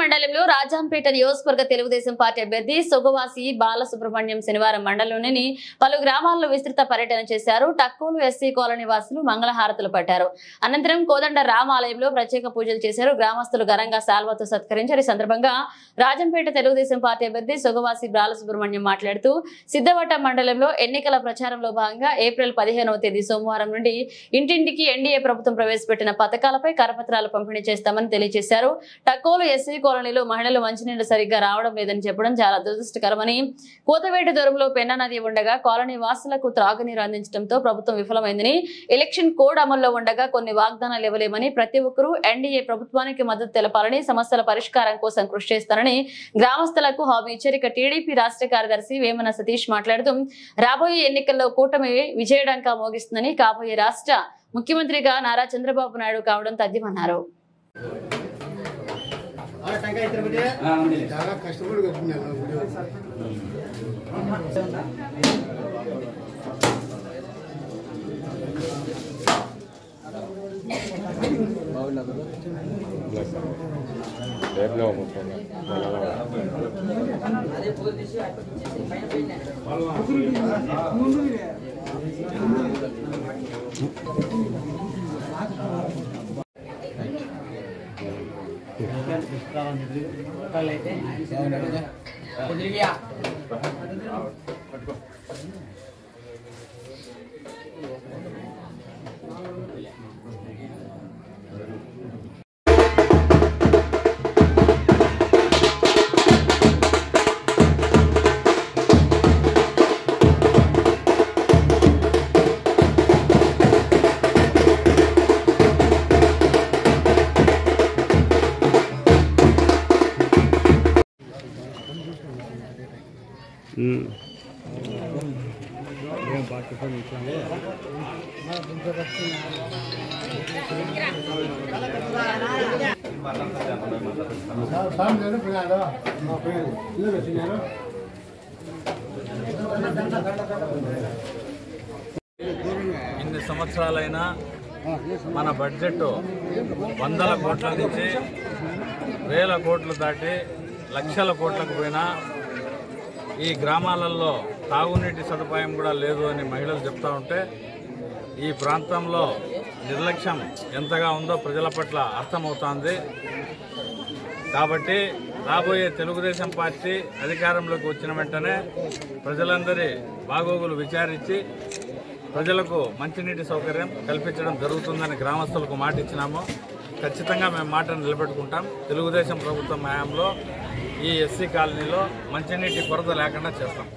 మండలంలో రాజంపేట నియోజకవర్గ తెలుగుదేశం పార్టీ అభ్యర్థి సొగవాసి బాలసుబ్రహ్మణ్యం శనివారం మండలంలోని పలు గ్రామాల్లో విస్తృత పర్యటన చేశారు. టక్కోలు ఎస్సీ కాలనీ వాసులు మంగళహారతులు పట్టారు. అనంతరం కోదండ రామాలయంలో ప్రత్యేక పూజలు చేశారు. గ్రామస్తులు ఘనంగా శాల్వాతో సత్కరించారు. ఈ సందర్భంగా రాజంపేట తెలుగుదేశం పార్టీ అభ్యర్థి సొగవాసి బాలసుబ్రహ్మణ్యం మాట్లాడుతూ సిద్ధవట మండలంలో ఎన్నికల ప్రచారంలో భాగంగా ఏప్రిల్ 15వ తేదీ సోమవారం నుండి ఇంటింటికి ఎన్డీఏ ప్రభుత్వం ప్రవేశపెట్టిన పథకాలపై కరపత్రాలు పంపిణీ చేస్తామని తెలియజేశారు. టక్కోలు ఎస్సీ కాలనీలో మహిళలు మంచినీళ్లు సరిగ్గా రావడం లేదని చెప్పడం చాలా దురదృష్టకరమని, కోతవేటి దూరంలో పెన్నా నది ఉండగా కాలనీ వాసులకు త్రాగునీరు అందించడంతో ప్రభుత్వం విఫలమైందని, ఎలక్షన్ కోడ్ అమల్లో ఉండగా కొన్ని వాగ్దానాలు ఇవ్వలేమని, ప్రతి ఒక్కరూ ఎన్డీఏ ప్రభుత్వానికి మద్దతు తెలపాలని, సమస్యల పరిష్కారం కోసం కృషి చేస్తానని గ్రామస్తులకు హామీ ఇచ్చారు. ఇక టీడీపీ రాష్ట్ర కార్యదర్శి వేమన సతీష్ మాట్లాడుతూ రాబోయే ఎన్నికల్లో కూటమి విజయడంకా మోగిస్తుందని, కాబోయే రాష్ట్ర ముఖ్యమంత్రిగా నారా చంద్రబాబు నాయుడు కావడం తథ్యమన్నారు. చాలా కష్టపడి కట్టుకున్నాను. ఇన్ని సంవత్సరాలైనా మన బడ్జెట్ వందల కోట్ల నుంచి వేల కోట్లు దాటి లక్షల కోట్లకు పోయినా ఈ గ్రామాలలో తాగునీటి సదుపాయం కూడా లేదు అని మహిళలు చెప్తా ఉంటే ఈ ప్రాంతంలో నిర్లక్ష్యం ఎంతగా ఉందో ప్రజల పట్ల అర్థమవుతోంది. కాబట్టి రాబోయే తెలుగుదేశం పార్టీ అధికారంలోకి వచ్చిన వెంటనే ప్రజలందరి బాగోగులు విచారించి ప్రజలకు మంచినీటి సౌకర్యం కల్పించడం జరుగుతుందని గ్రామస్తులకు మాట ఇచ్చినాము. ఖచ్చితంగా మేము మాటను నిలబెట్టుకుంటాం. తెలుగుదేశం ప్రభుత్వం హయాంలో ఈ ఎస్సీ కాలనీలో మంచినీటి కొరత లేకుండా చేస్తాం.